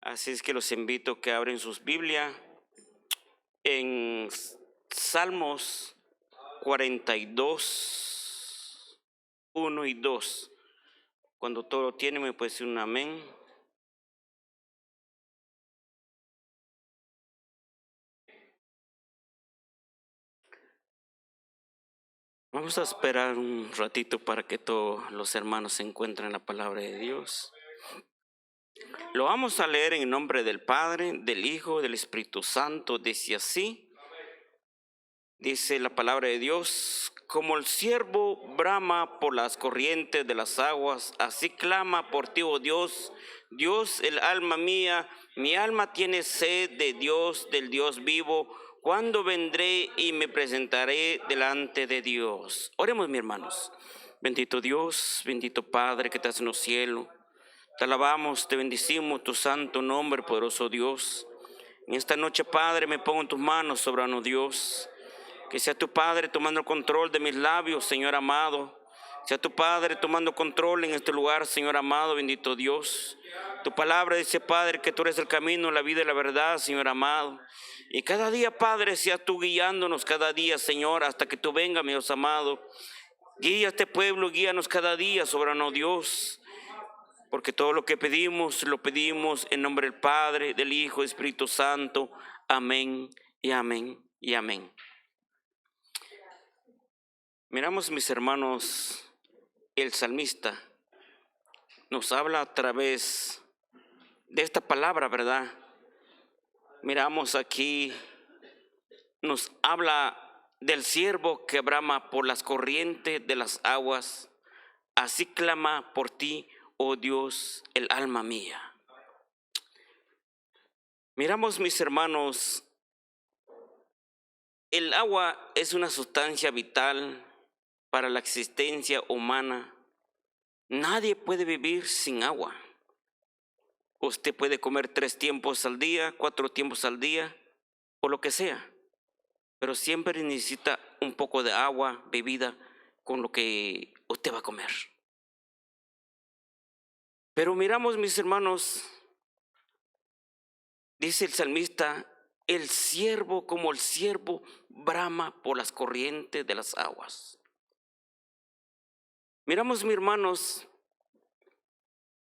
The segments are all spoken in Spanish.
Así es que los invito a que abren sus Biblias en Salmos 42, 1 y 2. Cuando todo lo tiene, me puede decir un amén. Vamos a esperar un ratito para que todos los hermanos se encuentren la palabra de Dios. Lo vamos a leer en nombre del Padre, del Hijo, del Espíritu Santo. Dice así, dice la palabra de Dios: como el ciervo brama por las corrientes de las aguas, así clama por ti, oh Dios. Dios, el alma mía, mi alma tiene sed de Dios, del Dios vivo. ¿Cuándo vendré y me presentaré delante de Dios? Oremos, mis hermanos. Bendito Dios, bendito Padre que estás en los cielos. Te alabamos, te bendecimos, tu santo nombre, poderoso Dios. En esta noche, Padre, me pongo en tus manos, soberano Dios. Que sea tu Padre tomando control de mis labios, Señor amado. Sea tu Padre tomando control en este lugar, Señor amado, bendito Dios. Tu palabra dice, Padre, que tú eres el camino, la vida y la verdad, Señor amado. Y cada día, Padre, seas tú guiándonos cada día, Señor, hasta que tú vengas, mi Dios amado. Guía a este pueblo, guíanos cada día, soberano Dios. Porque todo lo que pedimos, lo pedimos en nombre del Padre, del Hijo, del Espíritu Santo. Amén y amén y amén. Miramos, mis hermanos, el salmista nos habla a través de esta palabra, ¿verdad? Miramos aquí, nos habla del siervo que brama por las corrientes de las aguas. Así clama por ti, oh Dios, el alma mía. Miramos, mis hermanos, el agua es una sustancia vital para la existencia humana. Nadie puede vivir sin agua. Usted puede comer 3 tiempos al día, 4 tiempos al día, o lo que sea, pero siempre necesita un poco de agua bebida con lo que usted va a comer. Pero miramos, mis hermanos, dice el salmista, el siervo como el siervo brama por las corrientes de las aguas. Miramos, mis hermanos,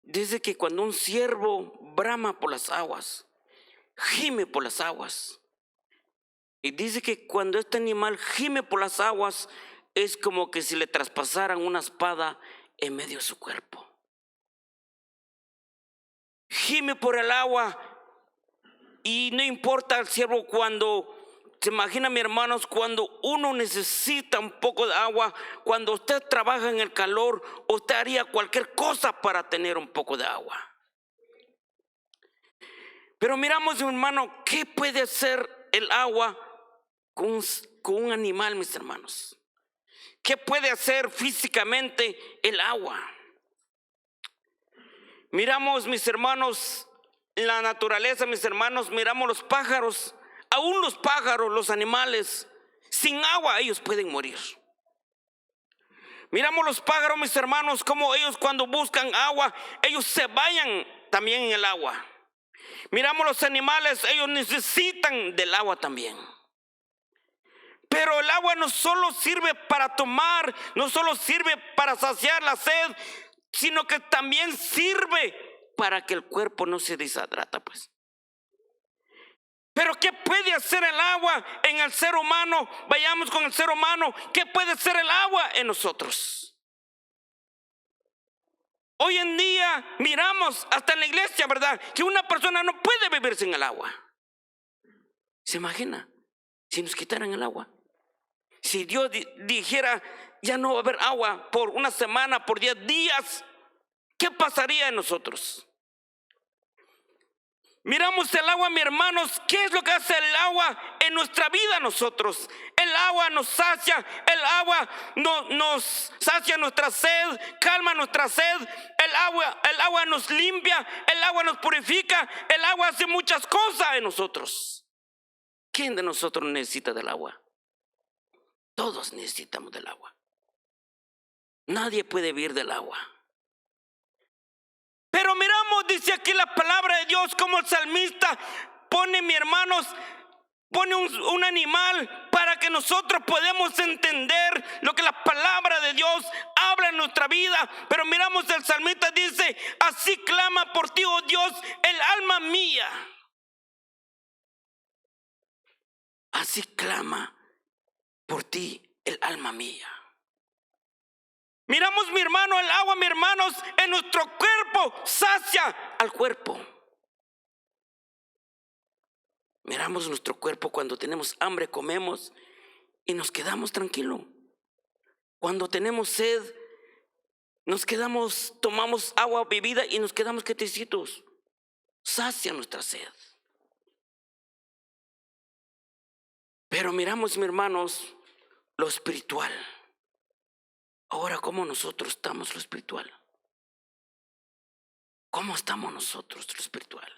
dice que cuando un siervo brama por las aguas, gime por las aguas. Y dice que cuando este animal gime por las aguas, es como que si le traspasaran una espada en medio de su cuerpo. Gime por el agua y no importa el siervo cuando... Se imagina, mis hermanos, cuando uno necesita un poco de agua, cuando usted trabaja en el calor, usted haría cualquier cosa para tener un poco de agua. Pero miramos, hermano, ¿qué puede hacer el agua con un animal, mis hermanos? ¿Qué puede hacer físicamente el agua? Miramos, mis hermanos, la naturaleza, mis hermanos, miramos los pájaros. Aún los pájaros, los animales, sin agua ellos pueden morir. Miramos los pájaros, mis hermanos, como ellos cuando buscan agua, ellos se bañan también en el agua. Miramos los animales, ellos necesitan del agua también. Pero el agua no solo sirve para tomar, no solo sirve para saciar la sed, sino que también sirve para que el cuerpo no se deshidrata, pues. Pero ¿qué puede hacer el agua en el ser humano? Vayamos con el ser humano. ¿Qué puede hacer el agua en nosotros? Hoy en día miramos hasta en la iglesia, ¿verdad?, que una persona no puede vivir sin el agua. ¿Se imagina? Si nos quitaran el agua. Si Dios dijera, ya no va a haber agua por una semana, por 10 días, ¿qué pasaría en nosotros? Miramos el agua, mis hermanos. ¿Qué es lo que hace el agua en nuestra vida nosotros? El agua nos sacia, el agua nos sacia nuestra sed, calma nuestra sed. El agua nos limpia, el agua nos purifica, el agua hace muchas cosas en nosotros. ¿Quién de nosotros necesita del agua? Todos necesitamos del agua. Nadie puede vivir del agua. Pero miramos, miramos, dice aquí la palabra de Dios, como el salmista pone, mis hermanos, pone un animal para que nosotros podamos entender lo que la palabra de Dios habla en nuestra vida. Pero miramos, el salmista dice: así clama por ti, oh Dios, el alma mía. Así clama por ti el alma mía. Miramos, mi hermano, el agua, mis hermanos, en nuestro cuerpo sacia al cuerpo. Miramos nuestro cuerpo, cuando tenemos hambre comemos y nos quedamos tranquilos. Cuando tenemos sed nos quedamos, tomamos agua bebida y nos quedamos quietecitos. Sacia nuestra sed. Pero miramos, mis hermanos, lo espiritual. Ahora, ¿cómo nosotros estamos lo espiritual? ¿Cómo estamos nosotros lo espiritual?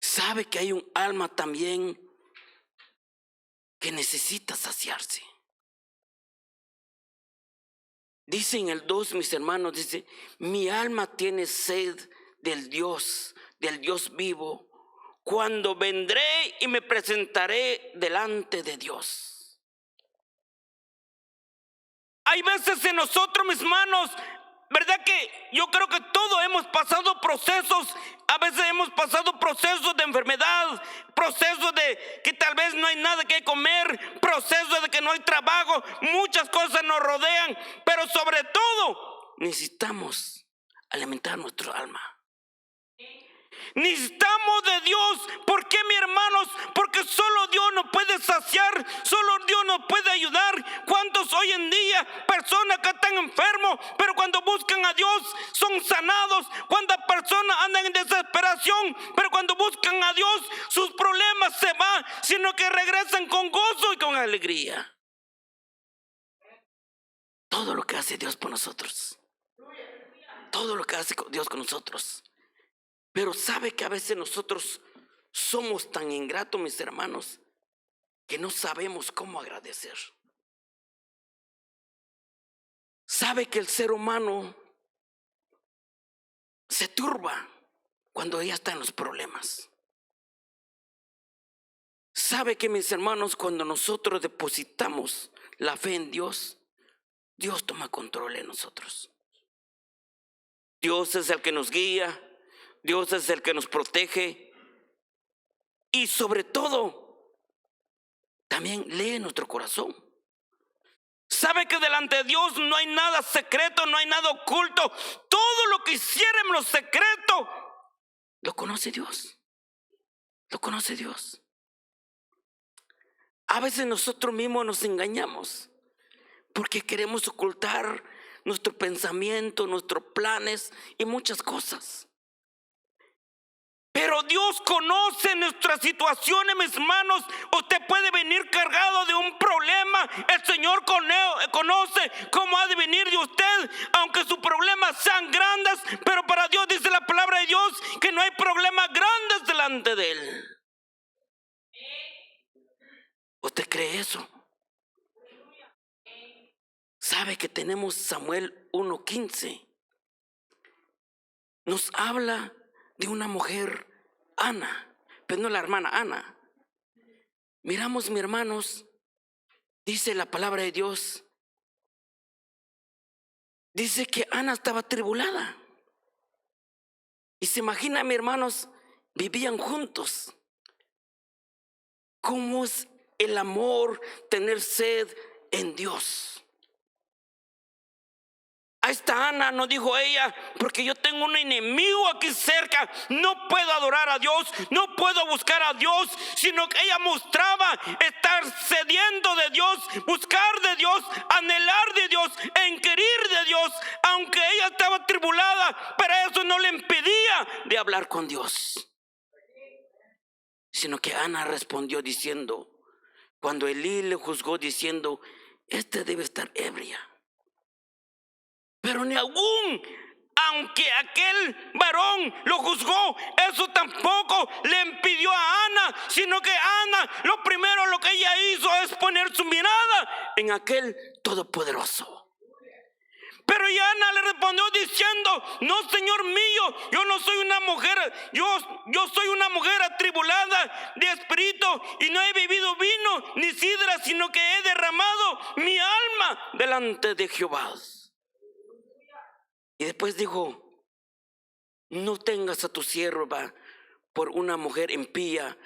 ¿Sabe que hay un alma también que necesita saciarse? Dice en el 2, mis hermanos, dice: mi alma tiene sed del Dios vivo, cuando vendré y me presentaré delante de Dios. Hay veces en nosotros, mis hermanos, ¿verdad que yo creo que todos hemos pasado procesos? A veces hemos pasado procesos de enfermedad, procesos de que tal vez no hay nada que comer, procesos de que no hay trabajo, muchas cosas nos rodean, pero sobre todo necesitamos alimentar nuestro alma. Necesitamos de Dios. ¿Por qué, mis hermanos? Porque solo Dios nos puede saciar, solo Dios nos puede ayudar. ¿Cuántos hoy en día, personas que están enfermos, pero cuando buscan a Dios son sanados? ¿Cuántas personas andan en desesperación, pero cuando buscan a Dios sus problemas se van, sino que regresan con gozo y con alegría? Todo lo que hace Dios por nosotros, todo lo que hace Dios con nosotros. Pero sabe que a veces nosotros somos tan ingratos, mis hermanos, que no sabemos cómo agradecer. Sabe que el ser humano se turba cuando ya está en los problemas. Sabe que, mis hermanos, cuando nosotros depositamos la fe en Dios, Dios toma control en nosotros. Dios es el que nos guía, Dios es el que nos protege y sobre todo también lee nuestro corazón. Sabe que delante de Dios no hay nada secreto, no hay nada oculto. Todo lo que hiciéramos lo secreto lo conoce Dios. Lo conoce Dios. A veces nosotros mismos nos engañamos porque queremos ocultar nuestro pensamiento, nuestros planes y muchas cosas. Pero Dios conoce nuestras situaciones, mis hermanos. Usted puede venir cargado de un problema. El Señor conoce cómo ha de venir de usted, aunque sus problemas sean grandes. Pero para Dios, dice la palabra de Dios, que no hay problemas grandes delante de Él. ¿Usted cree eso? ¿Sabe que tenemos Samuel 1:15? Nos habla de una mujer, Ana, pero no la hermana Ana. Miramos, mis hermanos, dice la palabra de Dios, dice que Ana estaba atribulada. Y se imagina, mis hermanos, vivían juntos. ¿Cómo es el amor, tener sed en Dios? A esta Ana no dijo ella: porque yo tengo un enemigo aquí cerca, no puedo adorar a Dios, no puedo buscar a Dios. Sino que ella mostraba estar sediento de Dios, buscar de Dios, anhelar de Dios, inquirir de Dios. Aunque ella estaba atribulada, pero eso no le impedía de hablar con Dios. Sino que Ana respondió diciendo, cuando Elí le juzgó diciendo: este debe estar ebria. Pero ni aún, aunque aquel varón lo juzgó, eso tampoco le impidió a Ana, sino que Ana, lo primero lo que ella hizo es poner su mirada en aquel todopoderoso. Pero Ana le respondió diciendo: no, Señor mío, yo no soy una mujer, yo soy una mujer atribulada de espíritu, y no he bebido vino ni sidra, sino que he derramado mi alma delante de Jehová. Y después dijo: no tengas a tu sierva por una mujer impía,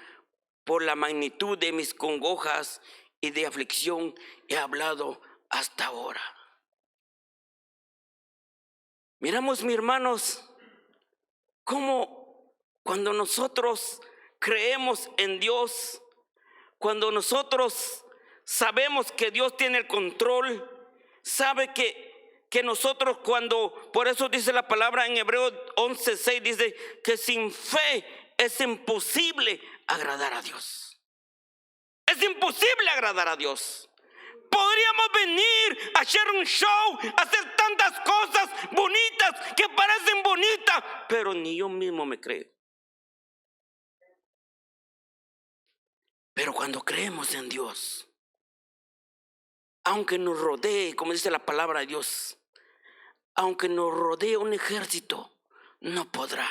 por la magnitud de mis congojas y de aflicción he hablado hasta ahora. Miramos, mis hermanos, cómo cuando nosotros creemos en Dios, cuando nosotros sabemos que Dios tiene el control, sabe que nosotros cuando, por eso dice la palabra en Hebreos 11:6, dice que sin fe es imposible agradar a Dios. Es imposible agradar a Dios. Podríamos venir a hacer un show, a hacer tantas cosas bonitas que parecen bonitas, pero ni yo mismo me creo. Pero cuando creemos en Dios, aunque nos rodee, como dice la palabra de Dios, aunque nos rodee un ejército, no podrá,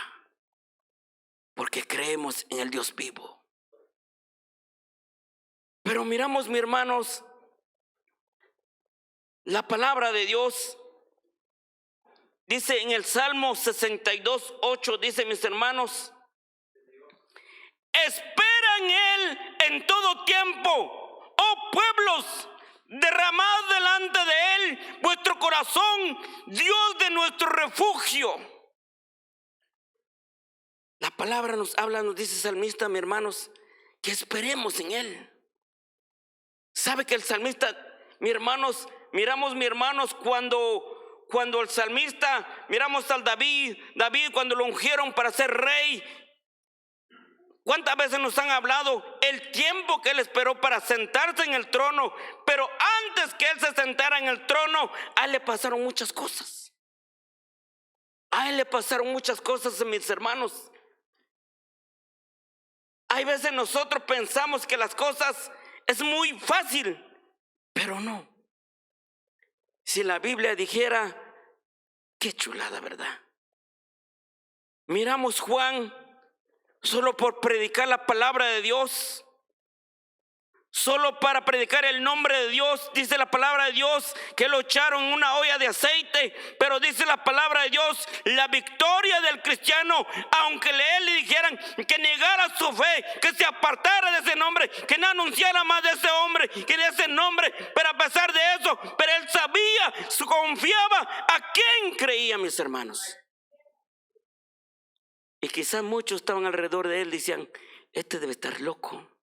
porque creemos en el Dios vivo. Pero miramos, mis hermanos, la palabra de Dios dice en el Salmo 62:8, dice, mis hermanos: espera en Él en todo tiempo, oh pueblos, derramad delante de Él vuestro corazón, Dios de nuestro refugio. La palabra nos habla, nos dice el salmista, mis hermanos, que esperemos en Él. ¿Sabe que el salmista, mis hermanos, miramos, mis hermanos, cuando el salmista, miramos al David cuando lo ungieron para ser rey, ¿cuántas veces nos han hablado el tiempo que él esperó para sentarse en el trono? Pero antes que él se sentara en el trono, a él le pasaron muchas cosas. A él le pasaron muchas cosas, mis hermanos. Hay veces nosotros pensamos que las cosas es muy fácil, pero no. Si la Biblia dijera, qué chulada, ¿verdad? Miramos Juan, solo por predicar la palabra de Dios, solo para predicar el nombre de Dios, dice la palabra de Dios que lo echaron en una olla de aceite. Pero dice la palabra de Dios, la victoria del cristiano, aunque él le dijeran que negara su fe, que se apartara de ese nombre, que no anunciara más de ese hombre, que de ese nombre, pero a pesar de eso, pero él sabía, confiaba a quién creía, mis hermanos. Y quizás muchos estaban alrededor de él, decían, este debe estar loco.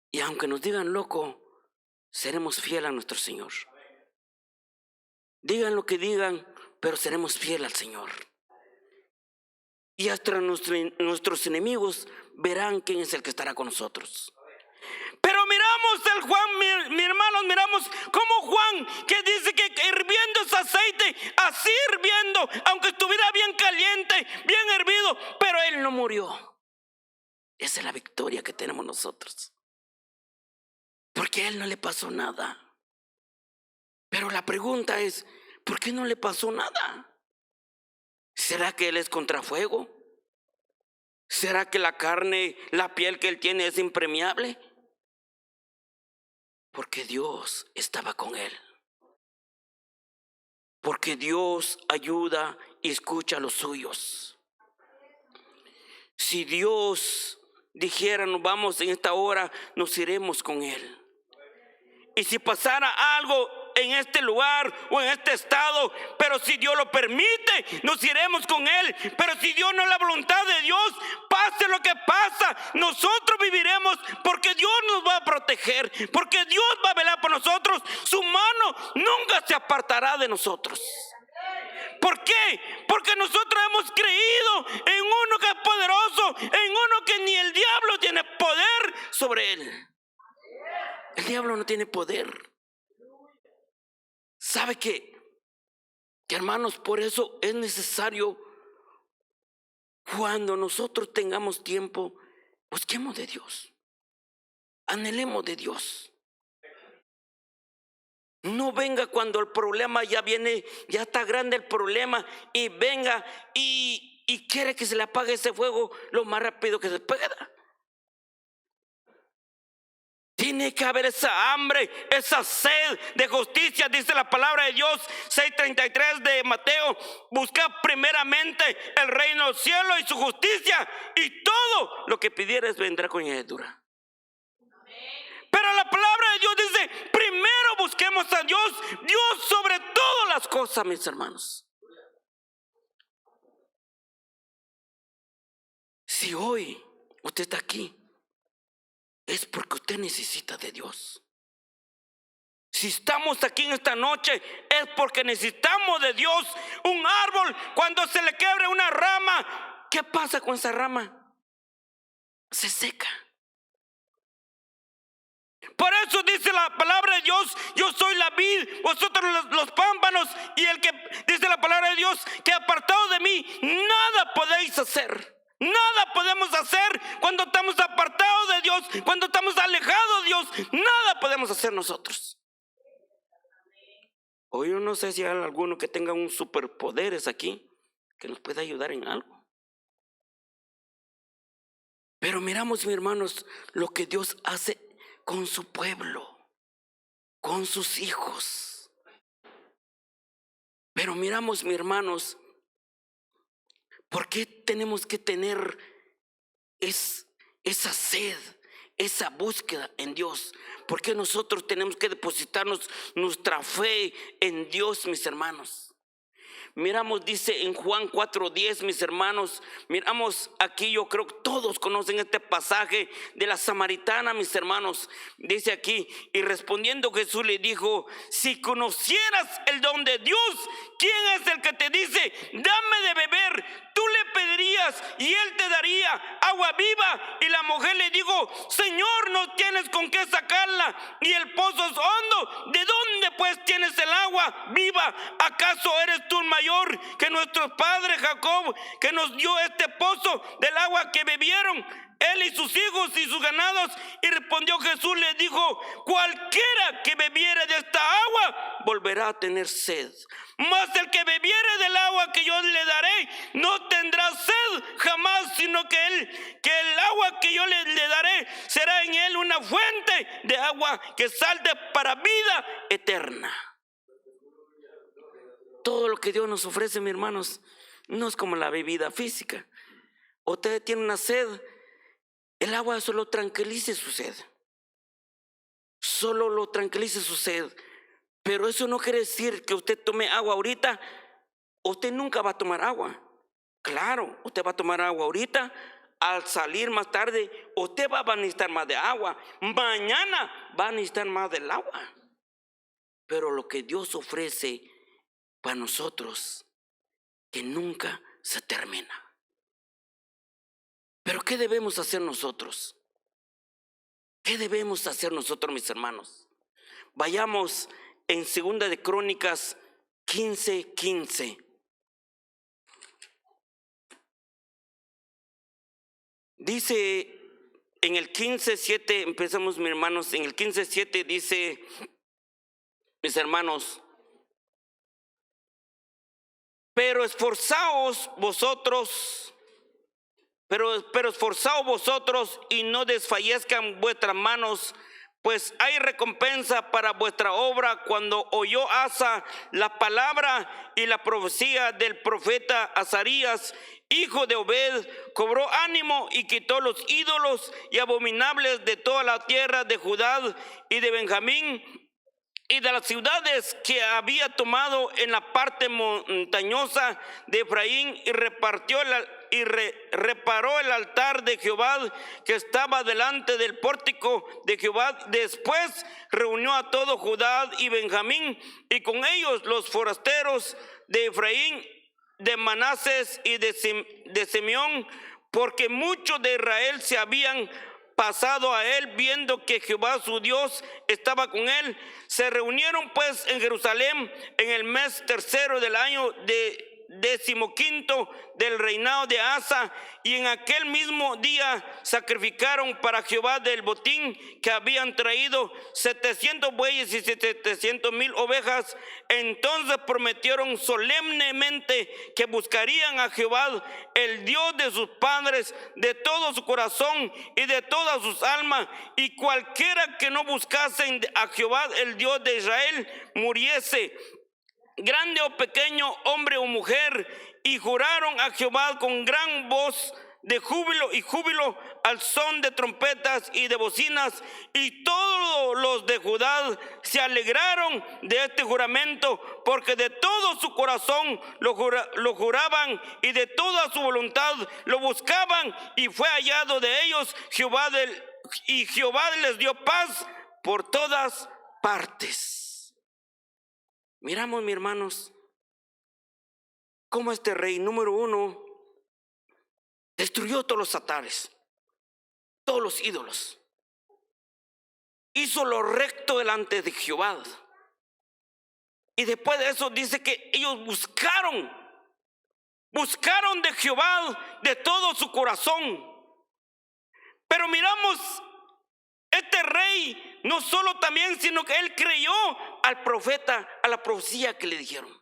Y aunque nos digan loco, seremos fieles a nuestro Señor. Digan lo que digan, pero seremos fieles al Señor. Y hasta nuestros enemigos verán quién es el que estará con nosotros. Pero miramos el Juan, mis hermanos, miramos como Juan, que dice que hirviendo ese aceite, así hirviendo, aunque estuviera bien caliente, bien hervido, pero él no murió. Esa es la victoria que tenemos nosotros. Porque a él no le pasó nada. Pero la pregunta es, ¿por qué no le pasó nada? ¿Será que él es contra fuego? ¿Será que la carne, la piel que él tiene es impermeable? Porque Dios estaba con él. Porque Dios ayuda y escucha a los suyos. Si Dios dijera, nos vamos en esta hora, nos iremos con él. Y si pasara algo en este lugar o en este estado, pero si Dios lo permite, nos iremos con él. Pero si Dios no es la voluntad de Dios, pase lo que pasa, nosotros viviremos, porque Dios nos va a proteger, porque Dios va a velar por nosotros. Su mano nunca se apartará de nosotros. ¿Por qué? Porque nosotros hemos creído en uno que es poderoso, en uno que ni el diablo tiene poder sobre él. El diablo no tiene poder. ¿Sabe qué? Que hermanos, por eso es necesario, cuando nosotros tengamos tiempo, busquemos de Dios. Anhelemos de Dios. No venga cuando el problema ya viene, ya está grande el problema, y venga y quiere que se le apague ese fuego lo más rápido que se pueda. Tiene que haber esa hambre, esa sed de justicia, dice la palabra de Dios, 6:33 de Mateo. Buscad primeramente el reino del cielo y su justicia, y todo lo que pidieres vendrá con añadidura. Pero la palabra de Dios dice, primero busquemos a Dios, Dios sobre todas las cosas, mis hermanos. Si hoy usted está aquí, es porque usted necesita de Dios. Si estamos aquí en esta noche, es porque necesitamos de Dios. Un árbol, cuando se le quiebre una rama, ¿qué pasa con esa rama? Se seca. Por eso dice la palabra de Dios, yo soy la vid, vosotros los pámpanos, y el que dice la palabra de Dios, que apartado de mí, nada podéis hacer. Nada podemos hacer cuando estamos apartados de Dios, cuando estamos alejados de Dios, nada podemos hacer nosotros. Hoy yo no sé si hay alguno que tenga un superpoderes aquí, que nos pueda ayudar en algo. Pero miramos, mis hermanos, lo que Dios hace con su pueblo, con sus hijos. Pero miramos, mis hermanos, ¿por qué tenemos que tener esa sed, esa búsqueda en Dios? ¿Por qué nosotros tenemos que depositarnos nuestra fe en Dios, mis hermanos? Miramos, dice en Juan 4:10, mis hermanos, miramos aquí, yo creo que todos conocen este pasaje de la samaritana, mis hermanos. Dice aquí, y respondiendo Jesús le dijo, si conocieras el don de Dios, ¿quién es el que te dice, dame de beber? Tú le pedirías y él te daría agua viva. Y la mujer le dijo, Señor, no tienes con qué sacarla y el pozo es hondo. ¿De dónde pues tienes el agua viva? ¿Acaso eres tú mayor que nuestro padre Jacob, que nos dio este pozo del agua que bebieron él y sus hijos y sus ganados? Y respondió Jesús, le dijo, cualquiera que bebiere de esta agua volverá a tener sed, mas el que bebiere del agua que yo le daré no tendrá sed jamás, sino que el agua que yo le daré será en él una fuente de agua que salte para vida eterna. Todo lo que Dios nos ofrece, mis hermanos, no es como la bebida física. Usted tiene una sed, el agua solo tranquiliza su sed. Solo lo tranquiliza su sed. Pero eso no quiere decir que usted tome agua ahorita. Usted nunca va a tomar agua. Claro, usted va a tomar agua ahorita. Al salir más tarde, usted va a necesitar más de agua. Mañana va a necesitar más del agua. Pero lo que Dios ofrece para nosotros, que nunca se termina. Pero ¿qué debemos hacer nosotros? ¿Qué debemos hacer nosotros, mis hermanos? Vayamos en 2 de Crónicas 15:15. Dice en el 15:7, empezamos, mis hermanos, en el 15:7 dice, mis hermanos, pero esforzaos vosotros y no desfallezcan vuestras manos, pues hay recompensa para vuestra obra. Cuando oyó Asa la palabra y la profecía del profeta Azarías, hijo de Obed, cobró ánimo y quitó los ídolos y abominables de toda la tierra de Judá y de Benjamín y de las ciudades que había tomado en la parte montañosa de Efraín, y reparó el altar de Jehová que estaba delante del pórtico de Jehová. Después reunió a todo Judá y Benjamín, y con ellos los forasteros de Efraín, de Manasés y de Simeón, porque muchos de Israel se habían pasado a él, viendo que Jehová su Dios estaba con él. Se reunieron pues en Jerusalén en el mes tercero del año de 15º del reinado de Asa, y en aquel mismo día sacrificaron para Jehová del botín que habían traído 700 bueyes y 700,000 ovejas. Entonces prometieron solemnemente que buscarían a Jehová, el Dios de sus padres, de todo su corazón y de todas sus almas, y cualquiera que no buscasen a Jehová, el Dios de Israel, muriese, grande o pequeño, hombre o mujer. Y juraron a Jehová con gran voz de júbilo y júbilo, al son de trompetas y de bocinas. Y todos los de Judá se alegraron de este juramento, porque de todo su corazón lo juraban y de toda su voluntad lo buscaban, y fue hallado de ellos y Jehová les dio paz por todas partes. Miramos, mis hermanos, cómo este rey número 1 destruyó todos los altares, todos los ídolos, hizo lo recto delante de Jehová. Y después de eso dice que ellos buscaron de Jehová de todo su corazón. Pero miramos, este rey no solo también, sino que él creyó al profeta, a la profecía que le dijeron.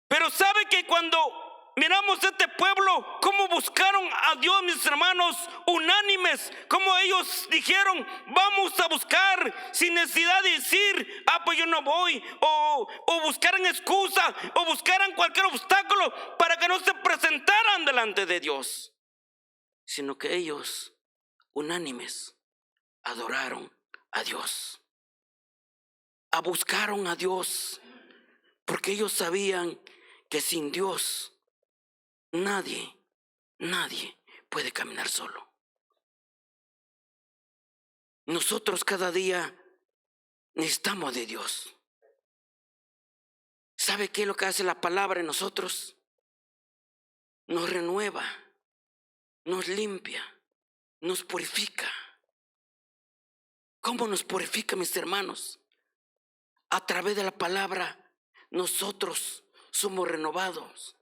Pero sabe que cuando miramos este pueblo, cómo buscaron a Dios, mis hermanos, unánimes, como ellos dijeron, vamos a buscar, sin necesidad de decir, pues yo no voy, o buscaran excusa, o buscaran cualquier obstáculo para que no se presentaran delante de Dios, sino que ellos, unánimes, adoraron a Dios, buscaron a Dios, porque ellos sabían que sin Dios nadie puede caminar solo. Nosotros cada día necesitamos de Dios. ¿Sabe qué es lo que hace la palabra en nosotros? Nos renueva, nos limpia, nos purifica. ¿Cómo nos purifica, mis hermanos? A través de la palabra nosotros somos renovados.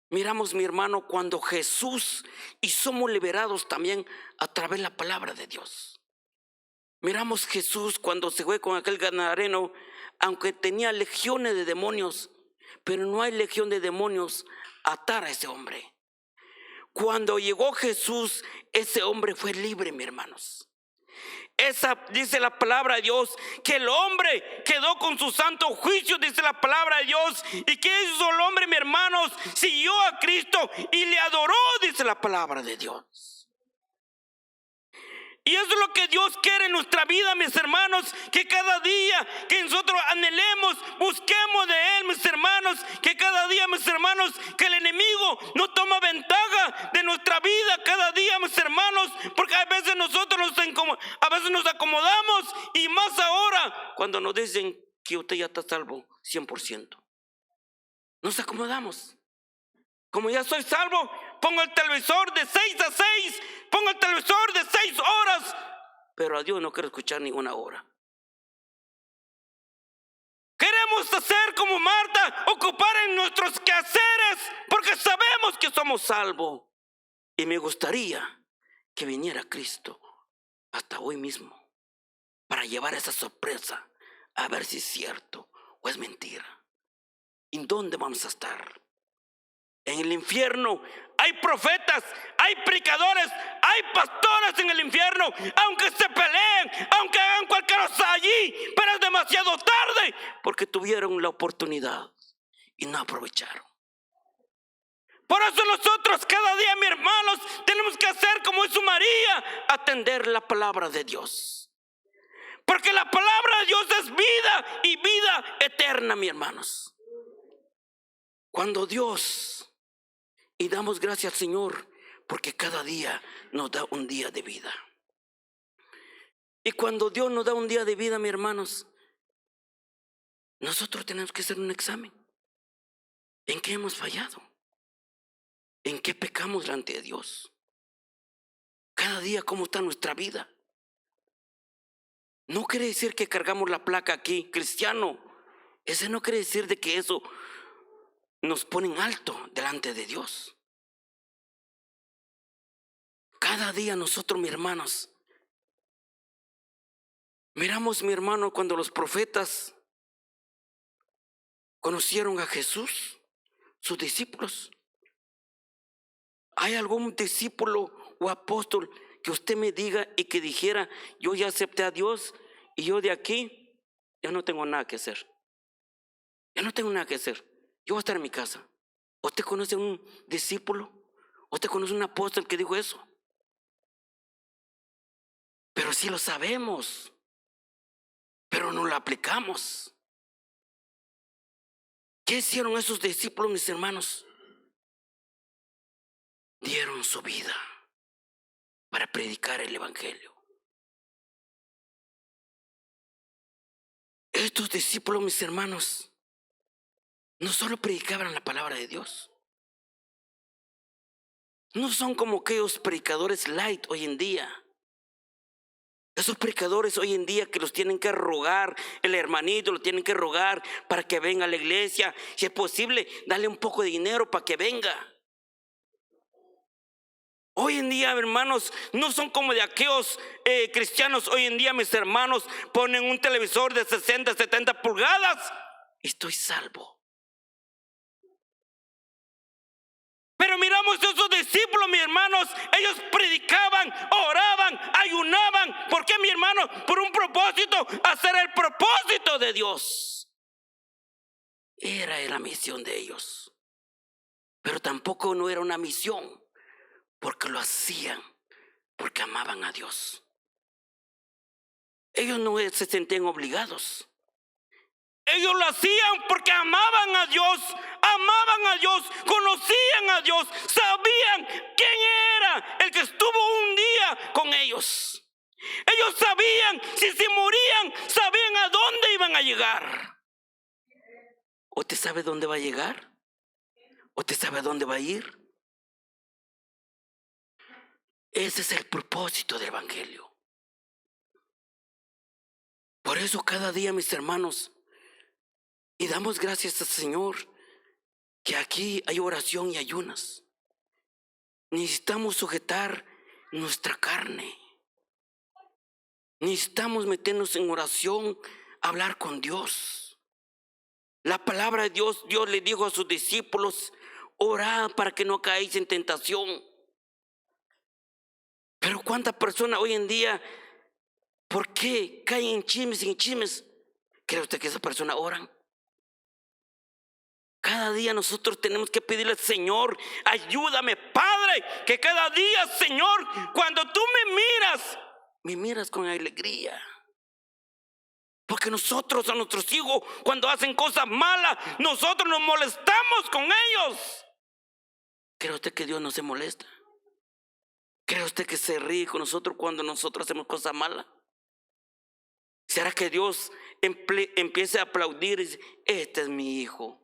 Miramos, mi hermano, cuando Jesús, y somos liberados también a través de la palabra de Dios. Miramos Jesús cuando se fue con aquel gadareno, aunque tenía legiones de demonios, pero no hay legión de demonios atar a ese hombre. Cuando llegó Jesús, ese hombre fue libre, mis hermanos. Dice la palabra de Dios, que el hombre quedó con su santo juicio, dice la palabra de Dios. ¿Y qué hizo el hombre, mis hermanos? Siguió a Cristo y le adoró, dice la palabra de Dios. Y eso es lo que Dios quiere en nuestra vida, mis hermanos, que cada día que nosotros anhelemos, busquemos de Él, mis hermanos, que cada día, mis hermanos, que el enemigo no toma ventaja de nuestra vida cada día, mis hermanos, porque a veces nosotros nos acomodamos, y más ahora cuando nos dicen que usted ya está salvo 100%. Nos acomodamos. Como ya soy salvo, pongo el televisor de 6 a 6, pongo el televisor de 6 horas, pero a Dios no quiero escuchar ninguna hora. Queremos hacer como Marta, ocupar en nuestros quehaceres, porque sabemos que somos salvos. Y me gustaría que viniera Cristo hasta hoy mismo, para llevar esa sorpresa, a ver si es cierto o es mentira. ¿Y dónde vamos a estar? En el infierno hay profetas, hay predicadores, hay pastores en el infierno, aunque se peleen, aunque hagan cualquier cosa allí, pero es demasiado tarde, porque tuvieron la oportunidad y no aprovecharon. Por eso nosotros cada día, mis hermanos, tenemos que hacer como hizo María, atender la palabra de Dios, porque la palabra de Dios es vida y vida eterna, mis hermanos. Cuando Dios, y damos gracias al Señor, porque cada día nos da un día de vida. Y cuando Dios nos da un día de vida, mis hermanos, nosotros tenemos que hacer un examen. ¿En qué hemos fallado? ¿En qué pecamos delante de Dios? Cada día, ¿cómo está nuestra vida? No quiere decir que cargamos la placa aquí, cristiano, Ese no quiere decir de que eso nos pone en alto delante de Dios. Cada día nosotros, mis hermanos, miramos, mi hermano, cuando los profetas conocieron a Jesús, sus discípulos. ¿Hay algún discípulo o apóstol que usted me diga y que dijera: yo ya acepté a Dios y yo de aquí ya no tengo nada que hacer? Ya no tengo nada que hacer. Yo voy a estar en mi casa. ¿Usted conoce a un discípulo? ¿Usted conoce a un apóstol que dijo eso? Pero sí lo sabemos, pero no lo aplicamos. ¿Qué hicieron esos discípulos, mis hermanos? Dieron su vida para predicar el evangelio. Estos discípulos, mis hermanos, no solo predicaban la palabra de Dios. No son como aquellos predicadores light hoy en día. Esos predicadores hoy en día que los tienen que rogar, el hermanito lo tienen que rogar para que venga a la iglesia. Si es posible, darle un poco de dinero para que venga. Hoy en día, hermanos, no son como de aquellos cristianos. Hoy en día, mis hermanos, ponen un televisor de 60, 70 pulgadas y estoy salvo. Pero miramos a esos discípulos, mis hermanos, ellos predicaban, oraban, ayunaban. ¿Por qué, mi hermano? Por un propósito, hacer el propósito de Dios. Era la misión de ellos. Pero tampoco no era una misión, porque lo hacían, porque amaban a Dios. Ellos no se sentían obligados. Ellos lo hacían porque amaban a Dios, conocían a Dios, sabían quién era el que estuvo un día con ellos. Ellos sabían, si se morían, sabían a dónde iban a llegar. ¿Usted sabe dónde va a llegar? ¿Usted sabe a dónde va a ir? Ese es el propósito del evangelio. Por eso cada día, mis hermanos, y damos gracias al Señor que aquí hay oración y ayunas. Necesitamos sujetar nuestra carne. Necesitamos meternos en oración, hablar con Dios. La palabra de Dios, Dios le dijo a sus discípulos: orad para que no caáis en tentación. Pero cuántas personas hoy en día, ¿por qué caen en chismes? ¿Cree usted que esas personas oran? Cada día nosotros tenemos que pedirle al Señor: ayúdame, Padre, que cada día, Señor, cuando tú me miras con alegría. Porque nosotros a nuestros hijos, cuando hacen cosas malas, nosotros nos molestamos con ellos. ¿Cree usted que Dios no se molesta? ¿Cree usted que se ríe con nosotros cuando nosotros hacemos cosas malas? ¿Será que Dios empiece a aplaudir y dice: este es mi hijo?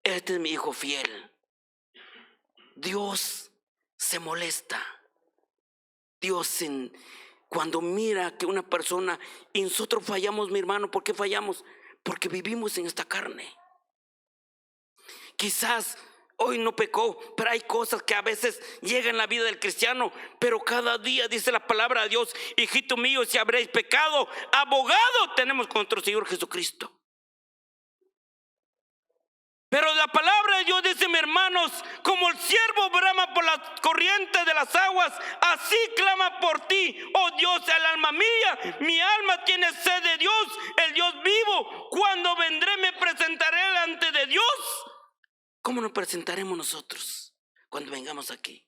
Este es mi hijo fiel. Dios se molesta. Dios cuando mira que una persona, y nosotros fallamos, mi hermano. ¿Por qué fallamos? Porque vivimos en esta carne. Quizás hoy no pecó, pero hay cosas que a veces llegan en la vida del cristiano. Pero cada día dice la palabra de Dios: hijito mío, si habréis pecado, abogado tenemos con nuestro Señor Jesucristo. Pero la palabra de Dios dice, mis hermanos: como el ciervo brama por la corriente de las aguas, así clama por ti, oh Dios, el alma mía. Mi alma tiene sed de Dios, el Dios vivo. Cuando vendré me presentaré delante de Dios. ¿Cómo nos presentaremos nosotros cuando vengamos aquí?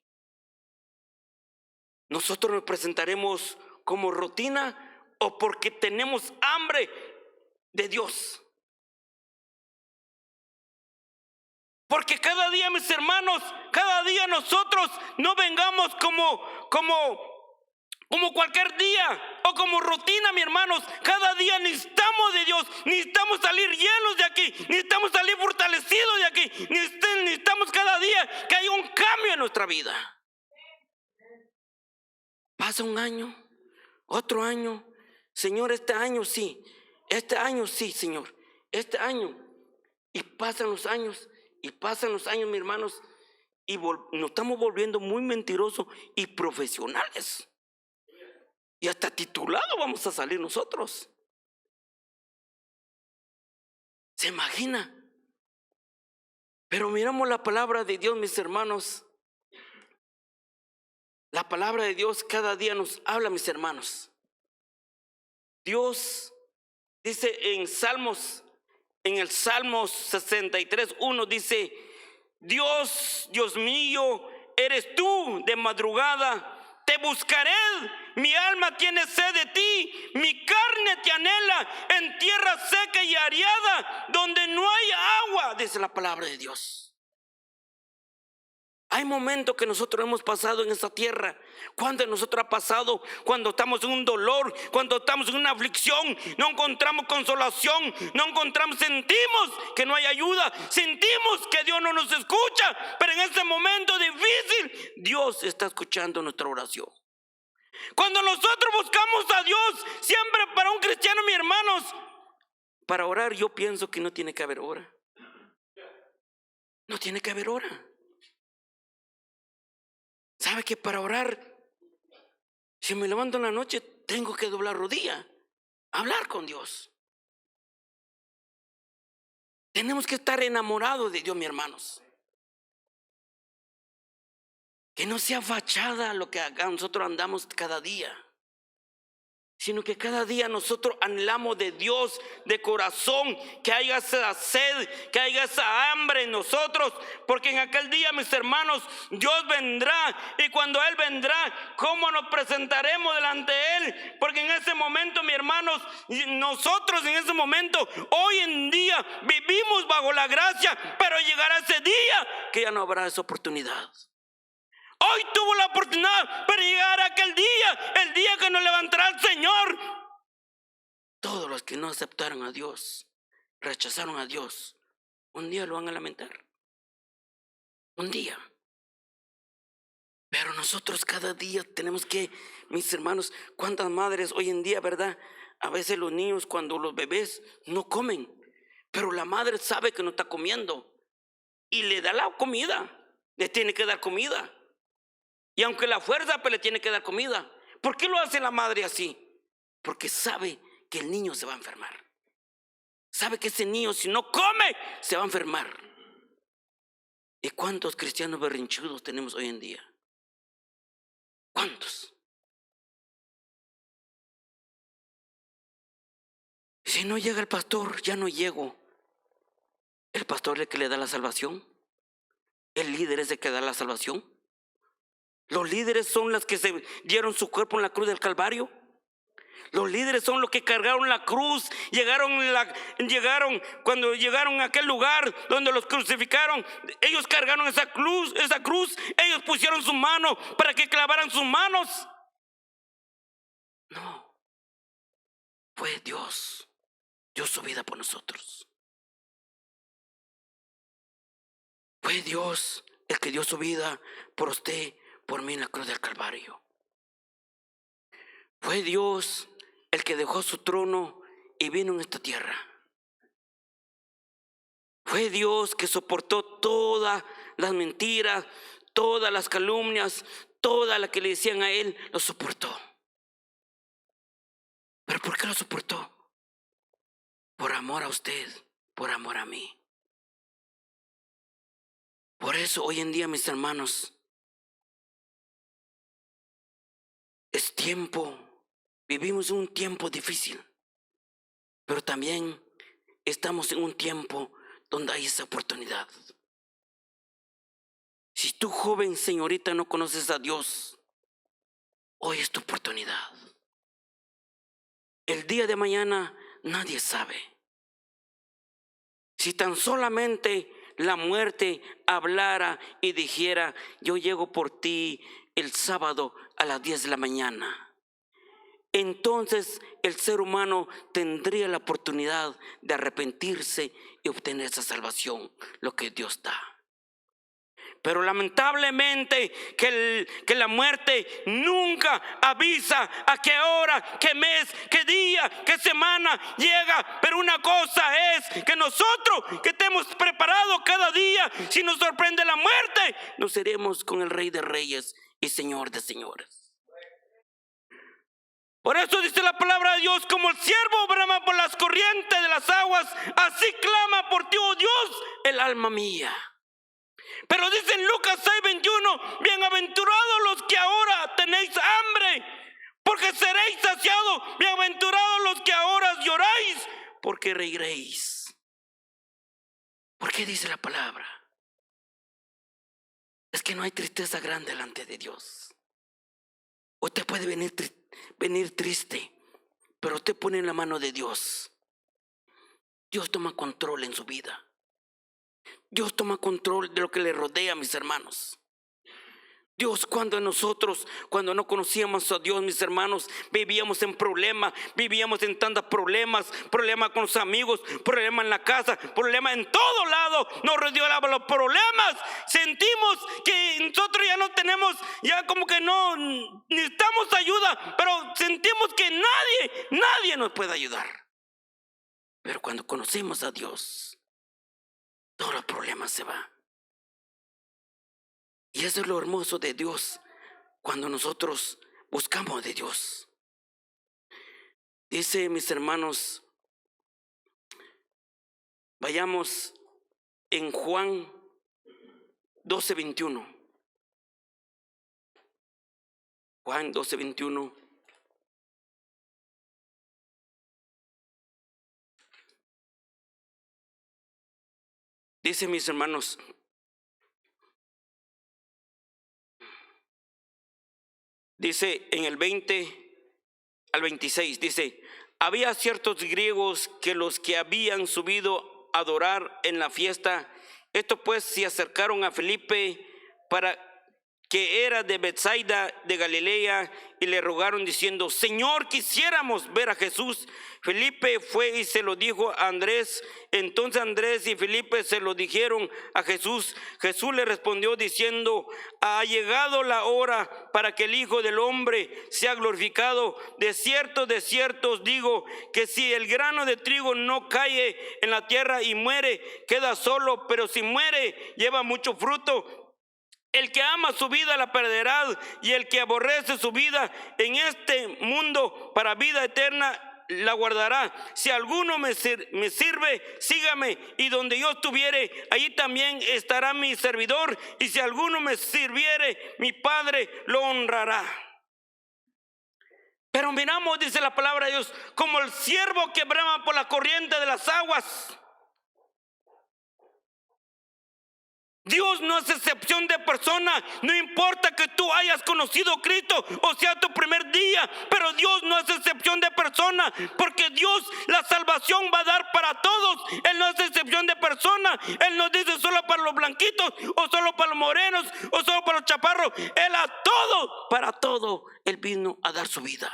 ¿Nosotros nos presentaremos como rutina o porque tenemos hambre de Dios? Porque cada día, mis hermanos, cada día nosotros no vengamos como cualquier día o como rutina, mis hermanos. Cada día necesitamos de Dios, necesitamos salir llenos de aquí, necesitamos salir fortalecidos de aquí, necesitamos cada día que haya un cambio en nuestra vida. Pasa un año, otro año. Señor, este año sí, Señor. este año. Y pasan los años, mis hermanos, y nos estamos volviendo muy mentirosos y profesionales. Y hasta titulados vamos a salir nosotros. ¿Se imagina? Pero miramos la palabra de Dios, mis hermanos. La palabra de Dios cada día nos habla, mis hermanos. Dios dice en el Salmos 63:1 dice: Dios, Dios mío, eres tú de madrugada. Te buscaré, mi alma tiene sed de ti, mi carne te anhela en tierra seca y areada, donde no hay agua, dice la palabra de Dios. Hay momentos que nosotros hemos pasado en esta tierra. Cuando nosotros ha pasado, cuando estamos en un dolor, cuando estamos en una aflicción, no encontramos consolación, sentimos que no hay ayuda, sentimos que Dios no nos escucha, pero en este momento difícil, Dios está escuchando nuestra oración. Cuando nosotros buscamos a Dios, siempre para un cristiano, mis hermanos, para orar yo pienso que no tiene que haber hora. No tiene que haber hora. ¿Sabe que para orar, si me levanto en la noche, tengo que doblar rodilla, hablar con Dios? Tenemos que estar enamorados de Dios, mis hermanos. Que no sea fachada lo que nosotros andamos cada día, sino que cada día nosotros anhelamos de Dios de corazón, que haya esa sed, que haya esa hambre en nosotros, porque en aquel día, mis hermanos, Dios vendrá, y cuando Él vendrá, ¿cómo nos presentaremos delante de Él? Porque en ese momento, mis hermanos, nosotros en ese momento, hoy en día, vivimos bajo la gracia, pero llegará ese día que ya no habrá esa oportunidad. Hoy tuvo la oportunidad, pero llegará aquel día, el día que nos levantará el Señor. Todos los que no aceptaron a Dios, rechazaron a Dios, un día lo van a lamentar. Un día. Pero nosotros cada día tenemos que, mis hermanos, cuántas madres hoy en día, ¿verdad? A veces los niños, cuando los bebés no comen, pero la madre sabe que no está comiendo y le da la comida, le tiene que dar comida. Y aunque la fuerza, pues le tiene que dar comida. ¿Por qué lo hace la madre así? Porque sabe que el niño se va a enfermar. Sabe que ese niño, si no come, se va a enfermar. ¿Y cuántos cristianos berrinchudos tenemos hoy en día? ¿Cuántos? Si no llega el pastor, ya no llego. ¿El pastor es el que le da la salvación? ¿El líder es el que da la salvación? ¿Los líderes son los que se dieron su cuerpo en la cruz del Calvario? Los líderes son los que cargaron la cruz, cuando llegaron a aquel lugar donde los crucificaron, ellos cargaron esa cruz, ellos pusieron su mano para que clavaran sus manos. No, fue Dios, dio su vida por nosotros. Fue Dios el que dio su vida por usted, por mí en la cruz del Calvario. Fue Dios el que dejó su trono y vino en esta tierra. Fue Dios que soportó todas las mentiras, todas las calumnias, toda la que le decían a él, lo soportó. ¿Pero por qué lo soportó? Por amor a usted, por amor a mí. Por eso hoy en día, mis hermanos, es tiempo, vivimos en un tiempo difícil, pero también estamos en un tiempo donde hay esa oportunidad. Si tú, joven, señorita, no conoces a Dios, hoy es tu oportunidad. El día de mañana nadie sabe. Si tan solamente la muerte hablara y dijera: yo llego por ti el sábado a las 10 de la mañana, entonces el ser humano tendría la oportunidad de arrepentirse y obtener esa salvación, lo que Dios da. Pero lamentablemente que la muerte nunca avisa a qué hora, qué mes, qué día, qué semana llega. Pero una cosa es que nosotros que estemos preparados cada día, si nos sorprende la muerte, nos iremos con el Rey de Reyes y Señor de Señores. Por eso dice la palabra de Dios: como el ciervo brama por las corrientes de las aguas, así clama por ti, oh Dios, el alma mía. Pero dice en Lucas 6:21: bienaventurados los que ahora tenéis hambre, porque seréis saciados. Bienaventurados los que ahora lloráis, porque reiréis. ¿Por qué dice la palabra? Es que no hay tristeza grande delante de Dios. Usted puede venir triste, pero usted pone en la mano de Dios. Dios toma control en su vida. Dios toma control de lo que le rodea, mis hermanos. Dios, cuando no conocíamos a Dios, mis hermanos, vivíamos en problemas, vivíamos en tantos problemas con los amigos, problemas en la casa, problemas en todo lado, nos rodeaban los problemas. Sentimos que nosotros ya no tenemos, ya como que no necesitamos ayuda, pero sentimos que nadie nos puede ayudar. Pero cuando conocemos a Dios, todos los problemas se van. Y eso es lo hermoso de Dios, cuando nosotros buscamos de Dios. Dice, mis hermanos, vayamos en Juan 12:21. Juan 12:21. Dice, mis hermanos, dice en el 20 al 26, dice: había ciertos griegos que los que habían subido a adorar en la fiesta, estos pues se acercaron a Felipe, que era de Betsaida de Galilea, y le rogaron diciendo: Señor, quisiéramos ver a Jesús. Felipe fue y se lo dijo a Andrés. Entonces Andrés y Felipe se lo dijeron a Jesús. Jesús le respondió diciendo: ha llegado la hora para que el Hijo del Hombre sea glorificado. De cierto os digo que si el grano de trigo no cae en la tierra y muere, queda solo, pero si muere, lleva mucho fruto. El que ama su vida la perderá, y el que aborrece su vida en este mundo para vida eterna la guardará. Si alguno me sirve, sígame, y donde yo estuviere, allí también estará mi servidor. Y si alguno me sirviere, mi Padre lo honrará. Pero miramos, dice la palabra de Dios, como el ciervo que brama por la corriente de las aguas. Dios no es excepción de persona. No importa que tú hayas conocido a Cristo o sea tu primer día, pero Dios no es excepción de persona, porque Dios la salvación va a dar para todos. Él no es excepción de persona. Él no dice solo para los blanquitos, o solo para los morenos, o solo para los chaparros. Él a todo, para todo, Él vino a dar su vida.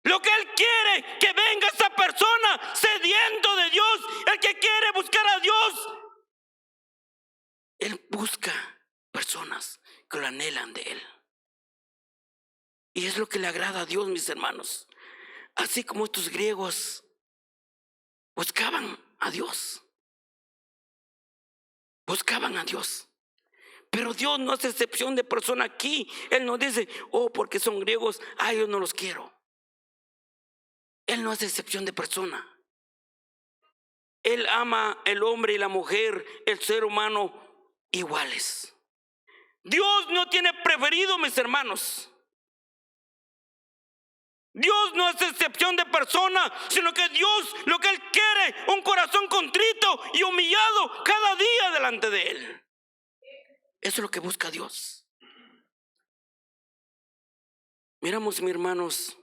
Lo que Él quiere, que venga esa persona sediento de Dios, el que quiere buscar a Dios. Él busca personas que lo anhelan de Él. Y es lo que le agrada a Dios, mis hermanos. Así como estos griegos buscaban a Dios. Buscaban a Dios. Pero Dios no hace excepción de persona aquí. Él no dice: oh, porque son griegos, yo no los quiero. Él no hace excepción de persona. Él ama el hombre y la mujer, el ser humano, iguales. Dios no tiene preferido, mis hermanos. Dios no es excepción de persona, sino que Dios, lo que Él quiere, un corazón contrito y humillado cada día delante de Él. Eso es lo que busca Dios. Miramos, mis hermanos,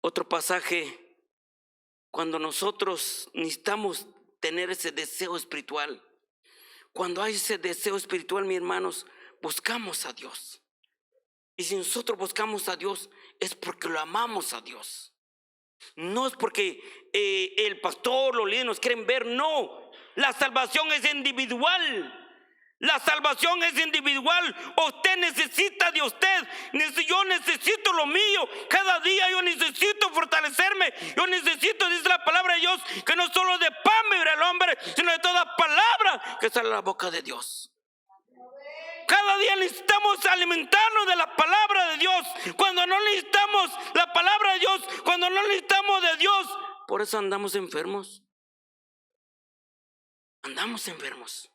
otro pasaje. Cuando nosotros necesitamos tener ese deseo espiritual, cuando hay ese deseo espiritual, mis hermanos, buscamos a Dios. Y si nosotros buscamos a Dios, es porque lo amamos a Dios. No es porque el pastor, los líderes nos quieren ver, no. La salvación es individual. La salvación es individual. Usted necesita de usted. Yo necesito lo mío. Cada día yo necesito fortalecerme. Yo necesito, dice la palabra de Dios, que no solo de pan vivirá el hombre, sino de toda palabra que sale de la boca de Dios. Cada día necesitamos alimentarnos de la palabra de Dios. Cuando no necesitamos la palabra de Dios, cuando no necesitamos de Dios, por eso andamos enfermos. Andamos enfermos.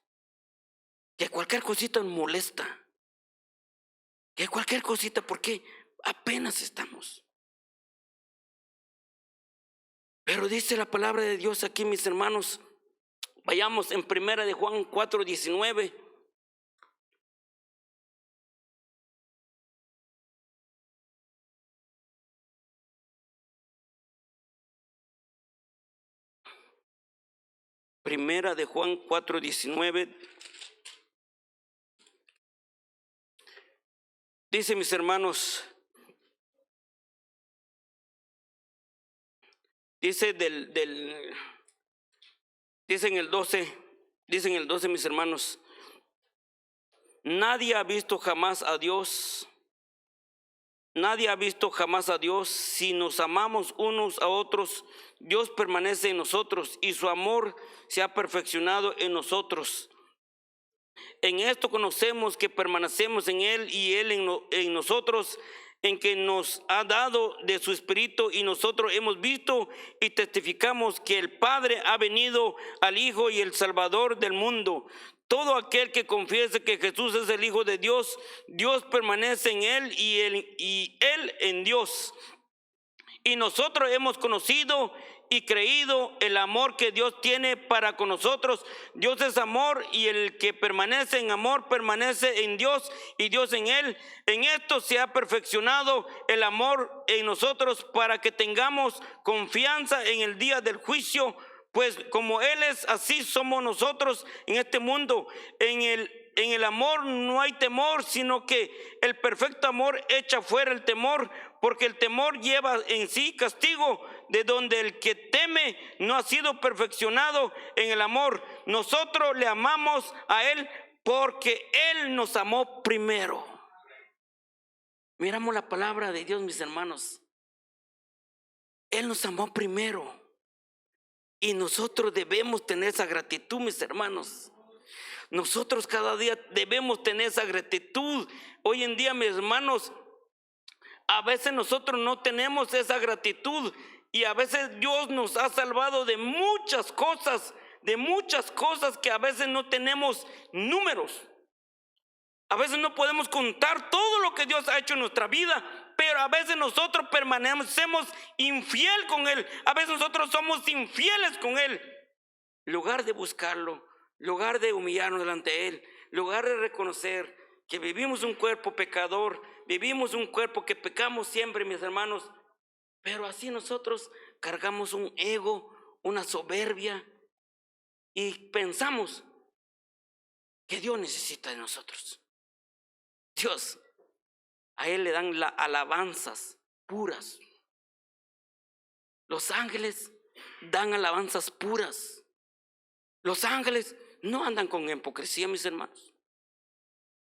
Que cualquier cosita nos molesta. Que cualquier cosita, porque apenas estamos. Pero dice la palabra de Dios aquí, mis hermanos. Vayamos en 1 de Juan 4:19. Primera de Juan 4:19. Dice, mis hermanos, dice dice en el 12, mis hermanos, nadie ha visto jamás a Dios. Nadie ha visto jamás a Dios. Si nos amamos unos a otros, Dios permanece en nosotros y su amor se ha perfeccionado en nosotros. En esto conocemos que permanecemos en Él y Él en nosotros, en que nos ha dado de su Espíritu, y nosotros hemos visto y testificamos que el Padre ha venido al Hijo y el Salvador del mundo. Todo aquel que confiese que Jesús es el Hijo de Dios, Dios permanece en Él y Él en Dios. Y nosotros hemos conocido y creído el amor que Dios tiene para con nosotros. Dios es amor, y el que permanece en amor permanece en Dios y Dios en él. En esto se ha perfeccionado el amor en nosotros, para que tengamos confianza en el día del juicio. Pues como Él es, así somos nosotros en este mundo. En el amor no hay temor, sino que el perfecto amor echa fuera el temor, porque el temor lleva en sí castigo, de donde el que teme no ha sido perfeccionado en el amor. Nosotros le amamos a Él porque Él nos amó primero. Miramos la palabra de Dios, mis hermanos. Él nos amó primero. Y nosotros debemos tener esa gratitud, mis hermanos. Nosotros cada día debemos tener esa gratitud. Hoy en día, mis hermanos, a veces nosotros no tenemos esa gratitud, y a veces Dios nos ha salvado de muchas cosas que a veces no tenemos números. A veces no podemos contar todo lo que Dios ha hecho en nuestra vida, pero a veces nosotros permanecemos infiel con Él. A veces nosotros somos infieles con Él. En lugar de buscarlo, en lugar de humillarnos delante de Él, en lugar de reconocer que vivimos un cuerpo pecador, vivimos un cuerpo que pecamos siempre, mis hermanos, pero así nosotros cargamos un ego, una soberbia, y pensamos que Dios necesita de nosotros. Dios, a Él le dan las alabanzas puras. Los ángeles dan alabanzas puras. Los ángeles no andan con hipocresía, mis hermanos.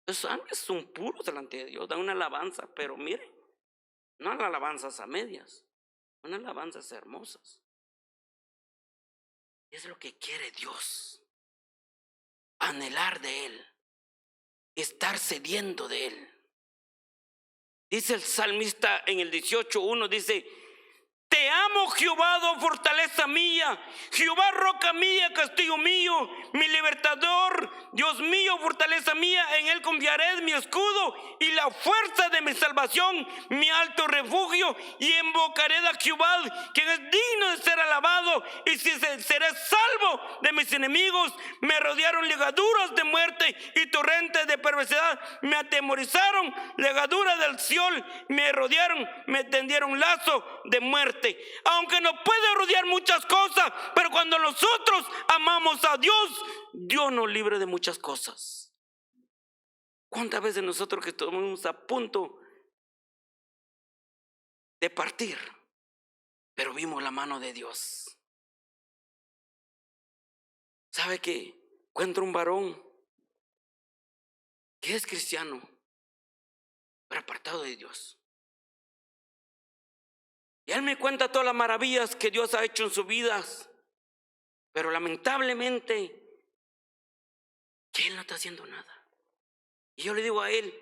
Los ángeles son puros delante de Dios, dan una alabanza, pero mire, no alabanzas a medias, son alabanzas hermosas. Es lo que quiere Dios, anhelar de Él, estar sediento de Él. Dice el salmista en el 18:1, dice: te amo, Jehová, fortaleza mía, Jehová, roca mía, castillo mío, mi libertador, Dios mío, fortaleza mía, en Él confiaré, mi escudo y la fuerza de mi salvación, mi alto refugio, y invocaré a Jehová, quien es digno de ser alabado, y si seré salvo de mis enemigos. Me rodearon ligaduras de muerte y torrentes de perversidad, me atemorizaron ligaduras del Seol, me rodearon, me tendieron lazo de muerte. Aunque nos puede rodear muchas cosas, pero cuando nosotros amamos a Dios, Dios nos libre de muchas cosas. ¿Cuántas veces nosotros que estamos a punto de partir, pero vimos la mano de Dios? ¿Sabe que encuentro un varón que es cristiano, pero apartado de Dios? Y él me cuenta todas las maravillas que Dios ha hecho en sus vidas, pero lamentablemente que él no está haciendo nada. Y yo le digo a él,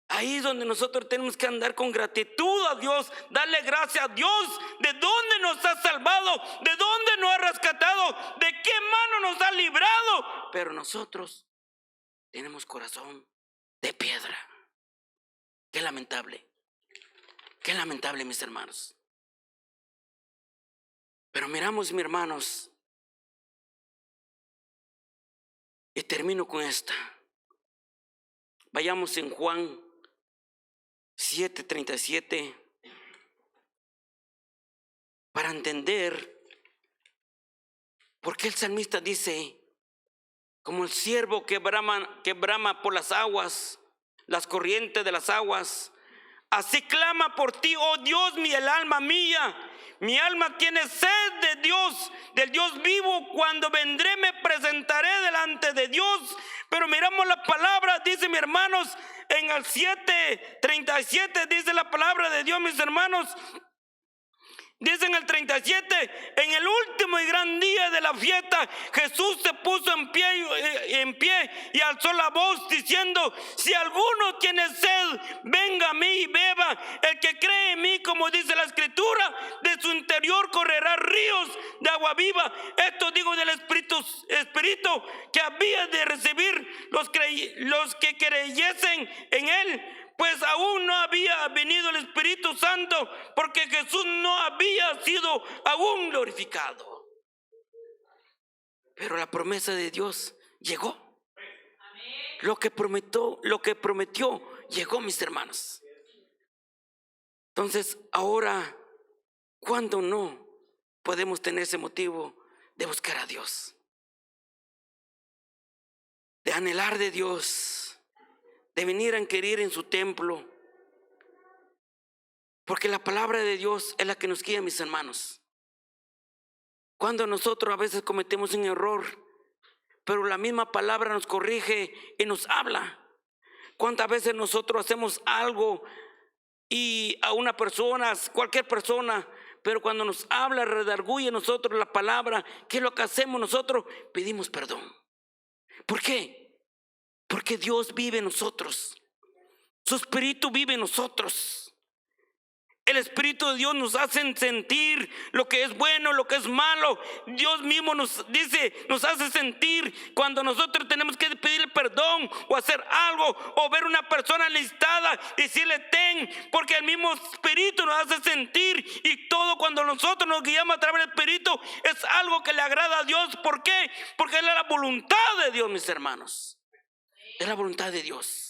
ahí es donde nosotros tenemos que andar con gratitud a Dios, darle gracias a Dios de dónde nos ha salvado, de dónde nos ha rescatado, de qué mano nos ha librado. Pero nosotros tenemos corazón de piedra. Qué lamentable, mis hermanos. Pero miramos, mis hermanos, y termino con esta. Vayamos en Juan 7:37 para entender por qué el salmista dice: como el ciervo que brama por las aguas, las corrientes de las aguas, así clama por ti, oh Dios, el alma mía. Mi alma tiene sed de Dios, del Dios vivo. Cuando vendré me presentaré delante de Dios. Pero miramos la palabra, dice, mis hermanos, en el 7:37 dice la palabra de Dios, mis hermanos. Dice en el 37, en el último y gran día de la fiesta, Jesús se puso en pie y alzó la voz diciendo: si alguno tiene sed, venga a mí y beba. El que cree en mí, como dice la Escritura, de su interior correrá ríos de agua viva. Esto digo del Espíritu que había de recibir los que creyesen en él, pues aún no había venido el Espíritu Santo, porque Jesús no había sido aún glorificado. Pero la promesa de Dios llegó. Lo que prometió llegó, mis hermanos. Entonces, ahora, ¿cuándo no podemos tener ese motivo de buscar a Dios? De anhelar de Dios, de venir a inquirir en su templo, porque la palabra de Dios es la que nos guía, mis hermanos. Cuando nosotros a veces cometemos un error, pero la misma palabra nos corrige y nos habla. ¿Cuántas veces nosotros hacemos algo y a una persona, cualquier persona, pero cuando nos habla, redarguye a nosotros la palabra, ¿qué es lo que hacemos nosotros? Pedimos perdón. ¿Por qué? Porque Dios vive en nosotros. Su Espíritu vive en nosotros. El Espíritu de Dios nos hace sentir lo que es bueno, lo que es malo. Dios mismo nos hace sentir cuando nosotros tenemos que pedirle perdón o hacer algo o ver una persona listada, decirle ten, porque el mismo Espíritu nos hace sentir, y todo cuando nosotros nos guiamos a través del Espíritu es algo que le agrada a Dios. ¿Por qué? Porque es la voluntad de Dios, mis hermanos. Es la voluntad de Dios.